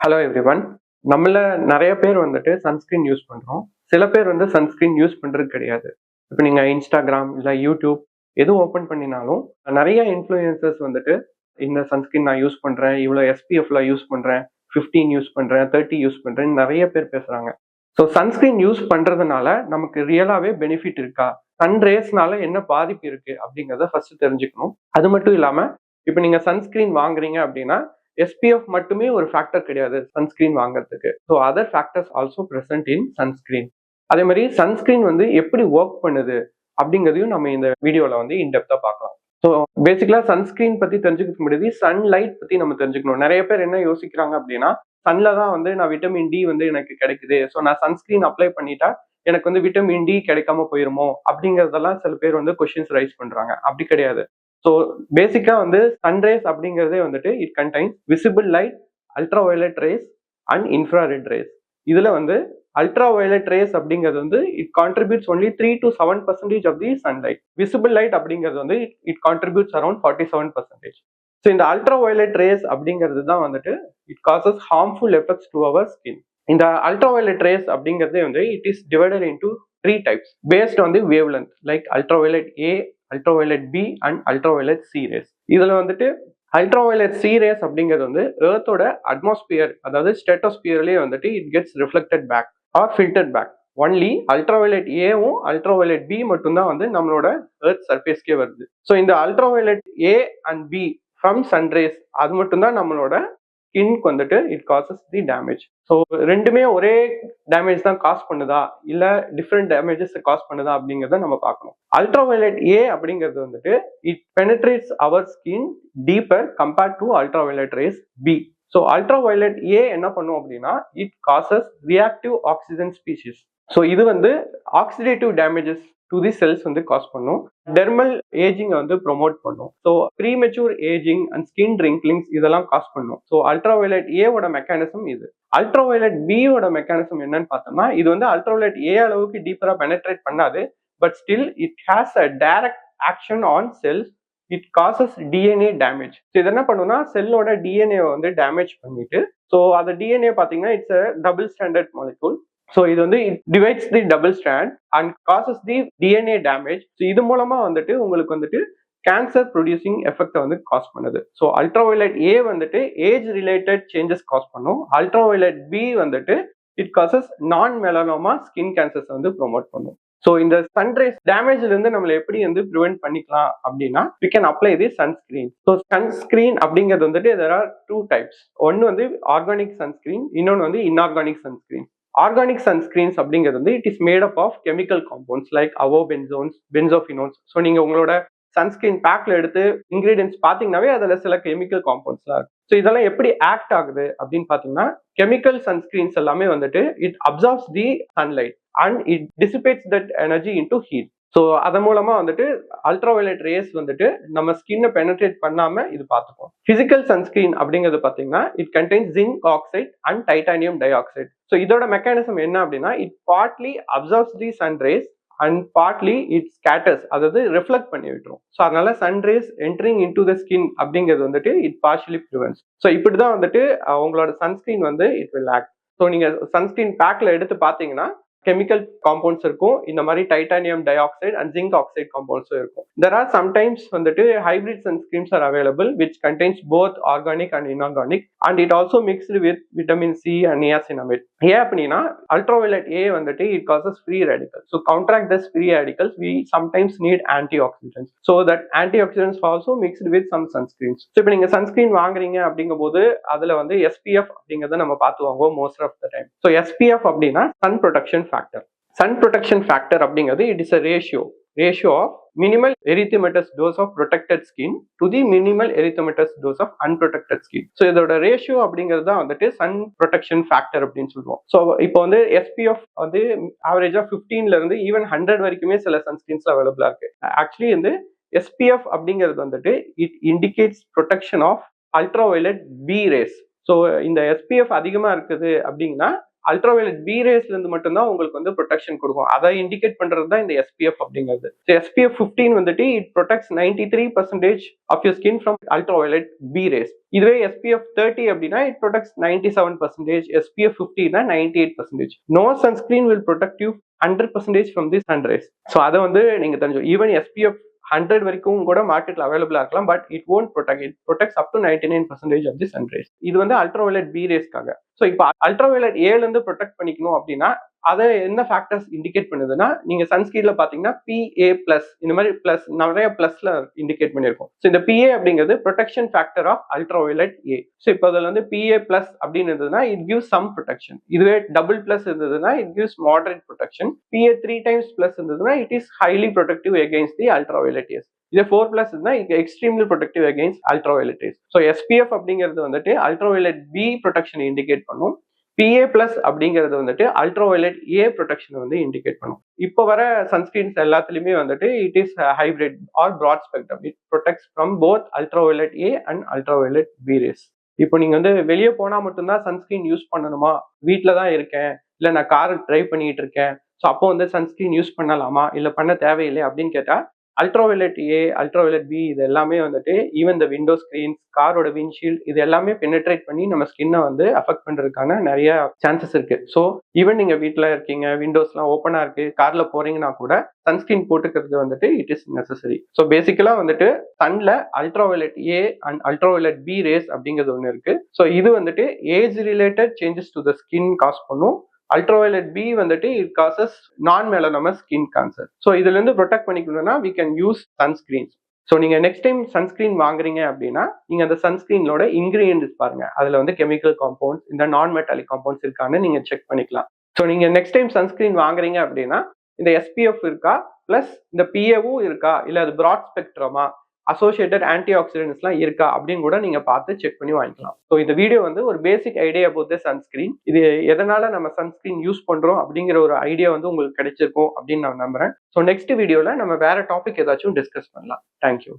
Hello everyone. நம்மள நிறைய பேர் வந்துட்டு சன்ஸ்கிரீன் யூஸ் பண்றோம். சில பேர் வந்து சன்ஸ்கிரீன் யூஸ் பண்றது கிடையாது. இப்போ நீங்க இன்ஸ்டாகிராம் இல்ல யூடியூப் எது ஓப்பன் பண்ணினாலும் நிறைய இன்ஃப்ளூயன்சர்ஸ் வந்துட்டு இந்த சன்ஸ்கிரீன் நான் யூஸ் பண்றேன், இவ்வளோ எஸ்பிஎஃப்ல யூஸ் பண்றேன், 15 யூஸ் பண்றேன், 30 யூஸ் பண்றேன், நிறைய பேர் பேசுறாங்க. ஸோ சன்ஸ்கிரீன் யூஸ் பண்றதுனால நமக்கு ரியலாவே பெனிஃபிட் இருக்கா, சன் ரேஸ்னால என்ன பாதிப்பு இருக்கு அப்படிங்கிறத ஃபர்ஸ்ட் தெரிஞ்சுக்கணும். அது மட்டும் இல்லாம இப்போ நீங்க சன்ஸ்கிரீன் வாங்குறீங்க அப்படின்னா எஸ்பிஎஃப் மட்டுமே ஒரு ஃபேக்டர் கிடையாது சன்ஸ்கிரீன் வாங்குறதுக்கு. So other factors also present in sunscreen. அதே மாதிரி சன்ஸ்கிரீன் வந்து எப்படி ஒர்க் பண்ணுது அப்படிங்கிறதையும் நம்ம இந்த வீடியோல வந்து இன்டெப்தா பார்க்கலாம். ஸோ பேசிக்கலா சன்ஸ்கிரீன் பத்தி தெரிஞ்சுக்க முடியாது, சன்லைட் பத்தி நம்ம தெரிஞ்சுக்கணும். நிறைய பேர் என்ன யோசிக்கிறாங்க அப்படின்னா, சன்ல தான் வந்து நான் விட்டமின் டி வந்து எனக்கு கிடைக்குது, ஸோ நான் சன்ஸ்கிரீன் அப்ளை பண்ணிட்டா எனக்கு வந்து விட்டமின் டி கிடைக்காம போயிருமோ அப்படிங்கறதெல்லாம் சில பேர் வந்து கொஸ்டின்ஸ் ரைஸ் பண்றாங்க. அப்படி கிடையாது. ஸோ பேசிக்கா வந்து சன்ரேஸ் அப்படிங்கிறதே வந்துட்டு it contains visible light, ultraviolet rays and infrared rays. இதுல வந்து அல்ட்ரா வயலட் ரேஸ் அப்படிங்கிறது வந்து it contributes only 3 to 7% of the sunlight. Visible light அப்படிங்கிறது வந்து இட் கான்ட்ரிபியூட்ஸ் அரௌண்ட் 47%. ஸோ இந்த அல்ட்ரா வயலட் ரேஸ் அப்படிங்கிறது தான் வந்துட்டு it causes harmful effects to our skin. இந்த அல்ட்ரா வயலட் ரேஸ் அப்படிங்கிறதே வந்து it is divided into 3 types based on the wave length, like ultraviolet A, ultraviolet B and ultraviolet C rays. இதுல வந்துட்டு ultraviolet C race அப்படிங்கிறது வந்து எர்த்தோட atmosphere, அதாவது ஸ்டேட்டோஸ்பியர்லயே வந்துட்டு it gets reflected back or filtered back. Only ultraviolet ஏவும் ultraviolet B மட்டும்தான் வந்து நம்மளோட எர்த் சர்ஃபேஸ்க்கே வருது. ஸோ இந்த ultraviolet A and B from sun rays அது மட்டும்தான் நம்மளோட ஸ்கின்க்கு வந்துட்டு it causes the damage. So ரெண்டுமே ஒரே டேமேஜ் தான் காஸ் பண்ணுதா இல்ல டிஃப்ரெண்ட் டேமேஜஸ் காஸ் பண்ணுதா அப்படிங்கிறத நம்ம பார்க்கணும். அல்ட்ராவயலட் ஏ அப்படிங்கிறது வந்துட்டு it penetrates our skin deeper compared to ultraviolet rays B. So ultraviolet A என்ன பண்ணும் அப்படின்னா it causes reactive oxygen species. So இது வந்து oxidative damages to the cells வந்து காஸ் பண்ணும். டெர்மல் ஏஜிங் வந்து ப்ரொமோட் பண்ணும். So premature aging and skin wrinklings இதெல்லாம் காஸ் பண்ணும். ஸோ அல்ட்ராவயலட் ஏவோட மெக்கானிசம் இது. அல்ட்ராவயலட் பியோட மெக்கானிசம் என்னன்னு பார்த்தோம்னா இது வந்து அல்ட்ராவயலட் ஏ அளவுக்கு டீப்பரா பெனட்ரேட் பண்ணாது, but still it has a direct action on cells. It causes DNA damage. இது என்ன பண்ணுன்னா செல்லோட டிஎன்ஏ வந்து டேமேஜ் பண்ணிட்டு, ஸோ அந்த டிஎன்ஏ பார்த்தீங்கன்னா it's a double standard molecule. So இது வந்து it divides the double stand and causes the DNA damage. So இது மூலமா வந்துட்டு உங்களுக்கு வந்துட்டு கேன்சர் ப்ரொடியூசிங் எஃபெக்ட் வந்து காஸ் பண்ணுது. ஸோ அல்ட்ராவயலட் ஏ வந்துட்டு ஏஜ் ரிலேட்டட் சேஞ்சஸ் காஸ் பண்ணும். அல்ட்ராவயலட் பி வந்துட்டு it causes non melanoma skin cancers வந்து ப்ரொமோட் பண்ணும். ஸோ இந்த சன்ரைஸ் டேமேஜ்ல இருந்து நம்மள எப்படி வந்து ப்ரிவென்ட் பண்ணிக்கலாம் அப்படின்னா we can apply the sunscreen. So sunscreen அப்படிங்கிறது வந்துட்டு there are 2 types. ஒன்னு வந்து ஆர்கானிக் சன்ஸ்கிரீன், இன்னொன்று வந்து இன்ஆர்கானிக் சன்ஸ்கிரீன். ஆர்கானிக் சன்ஸ்கிரீன்ஸ் அப்படிங்கிறது வந்து it is made up of chemical compounds like avobenzones, benzophenones. So நீங்க உங்களோட சன்ஸ்கிரீன் பேக்ல எடுத்து இன்கிரீடியன்ஸ் பாத்தீங்கன்னாவே அதுல சில கெமிக்கல் காம்பவுண்ட்ஸ்லாம் இருக்கு. ஸோ இதெல்லாம் எப்படி ஆக்ட் ஆகுது அப்படின்னு பாத்தீங்கன்னா கெமிக்கல் சன்ஸ்கிரீன்ஸ் எல்லாமே வந்துட்டு it absorbs the sunlight and it dissipates that energy into heat. So அதன் மூலமா வந்துட்டு அல்ட்ராவயலட் ரேஸ் வந்துட்டு நம்ம ஸ்கின்னை பெனட்ரேட் பண்ணாம இது பார்த்துக்கும். பிசிக்கல் சன்ஸ்கிரீன் அப்படிங்கிறது பாத்தீங்கன்னா it contains zinc oxide and titanium dioxide. So இதோட மெக்கானிசம் என்ன அப்படின்னா it partly absorbs the sun rays and partly it scatters, அதாவது ரிஃப்ளெக்ட் பண்ணி விட்டுரும். ஸோ அதனால sun rays entering into the skin அப்படிங்கிறது வந்துட்டு இட் பார்ஷியலி ப்ரிவென்ட்ஸ். ஸோ இப்படிதான் வந்துட்டு உங்களோட சன்ஸ்கிரீன் வந்து இட் வில் ஆக்ட். ஸோ நீங்க சன்ஸ்கிரீன் பேக்ல எடுத்து பாத்தீங்கன்னா கெமிக்கல் காம்பவுண்ட்ஸ் இருக்கும், இந்த மாதிரி titanium dioxide and zinc oxide காம்பவுண்ட்ஸும் இருக்கும். தெர் ஆர் சம்டைம்ஸ் வந்துட்டு hybrid sunscreens are available which contains both organic and inorganic and it also mixed with vitamin C and niacinamide. ஏன் அப்படின்னா அல்ட்ராவயலட் ஏ வந்துட்டு it causes free radicals. So counteract this free radicals we sometimes need antioxidants. So that antioxidants also mixed with some sunscreens. So இப்போ நீங்க sunscreen வாங்குறீங்க அப்படிங்கும் போது அதுல வந்து எஸ்பிஎஃப் அப்படிங்கறத நம்ம பார்த்து வாங்குவோம் most of the time. So SPF அப்படின்னா sun protection factor. Sun protection factor அப்படிங்கிறது it is a ratio of minimal erythematous dose of protected skin to the minimal erythematous dose of unprotected skin. So இதோட ratio அப்படிங்கிறது தான் வந்துட்டு Sun protection factor அப்படின்னு சொல்லுவோம். So இப்போ வந்து SPF வந்து ஆவரேஜா 15ல இருந்து ஈவன் 100 வரைக்குமே சில சன்ஸ்கிரீன்ஸ்ல அவைலபிளா இருக்கு. ஆக்சுவலி வந்து எஸ்பிஎஃப் அப்படிங்கிறது வந்துட்டு it indicates protection of ultraviolet B rays. So இந்த எஸ்பிஎஃப் அதிகமா இருக்குது அப்படின்னா அல்ட்ராவயலட் பி ரேஸ்ல இருந்து மட்டும்தான் உங்களுக்கு வந்து ப்ரொடெக்ஷன் கொடுக்கும். அதை இண்டிகேட் பண்றது தான் இந்த SPF அப்படிங்கிறது. SPF 15 வந்துட்டு it protects 93% of your skin from ultraviolet B rays. இதுவே SPF 30 அப்படின்னா it protects 97%, SPF 50 98%. No sunscreen will protect you 100% from the sun rays. So அதை வந்து நீங்க தெரிஞ்சு ஈவன் SPF 100 வரைக்கும் கூட மார்க்கெட்ல அவைலபிளா இருக்கலாம். But it won't protect. It protects up to 99% of the sun rays. இது வந்து அல்ட்ராவயலட் பி ரேஸ்க்காக. ஸோ இப்போ அல்ட்ராவயலட் ஏல இருந்து ப்ரொடெக்ட் பண்ணிக்கணும் அப்படின்னா அதை என்ன ஃபேக்டர்ஸ் இண்டிகேட் பண்ணுதுன்னா, நீங்க சன்ஸ்கிரீன்ல பாத்தீங்கன்னா PA+ இந்த மாதிரி பிளஸ் நிறைய பிளஸ்ல இண்டிகேட் பண்ணிருக்கும். ஸோ இந்த PA அப்படிங்கிறது protection factor of ultraviolet A. So இப்போ அதில் வந்து PA+ அப்படின்னு இருந்ததுன்னா இட் கிவ்ஸ் சம் ப்ரொடெக்ஷன். இதுவே டபுள் பிளஸ் இருந்ததுன்னா it gives moderate protection. PA 3x+ இருந்ததுன்னா it is highly protective against the ultraviolet A's. இதே 4+ இருந்தா extremely protective against ultraviolet rays. So SPF அப்படிங்கிறது வந்துட்டு அல்ட்ராவயலட் பி ப்ரொடெக்ஷன் இண்டிகேட் பண்ணும். PA+ அப்படிங்கிறது வந்துட்டு அல்ட்ராவயலட் ஏ ப்ரொடெக்ஷன் வந்து இண்டிகேட் பண்ணும். இப்போ வர சன்ஸ்கிரீன்ஸ் எல்லாத்துலயுமே வந்துட்டு it is hybrid or broad spectrum. It protects from both ultraviolet A and ultraviolet B rays. இப்போ நீங்க வந்து வெளியே போனா மட்டும்தான் சன்ஸ்கிரீன் யூஸ் பண்ணணுமா, வீட்டில தான் இருக்கேன், இல்லை நான் கார் டிரைவ் பண்ணிட்டு இருக்கேன், ஸோ அப்போ வந்து சன்ஸ்கிரீன் யூஸ் பண்ணலாமா இல்லை பண்ண தேவையில்லை அப்படின்னு கேட்டா அல்ட்ராவயலட் ஏ, அல்ட்ராவயலட் பி இது எல்லாமே வந்துட்டு ஈவன் இந்த விண்டோ ஸ்கிரீன்ஸ், காரோட விண்ட்ஷீல்ட் இது எல்லாமே பெனிட்ரேட் பண்ணி நம்ம ஸ்கின்னை வந்து அஃபெக்ட் பண்றதுக்கான நிறைய சான்சஸ் இருக்கு. ஸோ ஈவன் நீங்க வீட்டில் இருக்கீங்க, விண்டோஸ்லாம் ஓப்பனா இருக்கு, கார்ல போறீங்கன்னா கூட சன்ஸ்கிரீன் போட்டுக்கிறது வந்துட்டு it is necessary. So basically வந்துட்டு சன்ல ultraviolet A and ultraviolet B rays அப்படிங்கிறது ஒன்று இருக்கு. ஸோ இது வந்துட்டு age related changes to the skin cause பண்ணும். அல்ட்ராவயலட் பி வந்துட்டு it causes non melanomas skin cancer. So இதுல இருந்து ப்ரொடெக்ட் பண்ணிக்கணும்னா we can use sunscreens. So நீங்க நெக்ஸ்ட் டைம் சன்ஸ்கிரீன் வாங்குறீங்க அப்படின்னா நீங்க அந்த சன்ஸ்கிரீனோட இன்கிரீடியன்ட்ஸ் பாருங்க. அதுல வந்து கெமிக்கல் காம்பவுண்ட்ஸ், இந்த நான் மெட்டாலிக் காம்பவுண்ட்ஸ் இருக்கான்னு நீங்க செக் பண்ணிக்கலாம். ஸோ நீங்க நெக்ஸ்ட் டைம் சன்ஸ்கிரீன் வாங்குறீங்க அப்படின்னா இந்த SPF இருக்கா, பிளஸ் இந்த PAவும் இருக்கா, இல்ல அது பிராட் ஸ்பெக்ட்ரமா, அசோசியேட்டட் ஆன்டி ஆக்சிடென்ட்ஸ்லாம் இருக்கா அப்படின்னு கூட நீங்க பார்த்து செக் பண்ணி வாங்கிக்கலாம். ஸோ இந்த வீடியோ வந்து ஒரு basic idea about the sunscreen. இது எதனால நம்ம சன்ஸ்கிரீன் யூஸ் பண்றோம் அப்படிங்கிற ஒரு ஐடியா வந்து உங்களுக்கு கிடைச்சிருக்கும் அப்படின்னு நான் நம்புறேன். ஸோ நெக்ஸ்ட் வீடியோல நம்ம வேற டாபிக் ஏதாச்சும் டிஸ்கஸ் பண்ணலாம். தேங்க்யூ.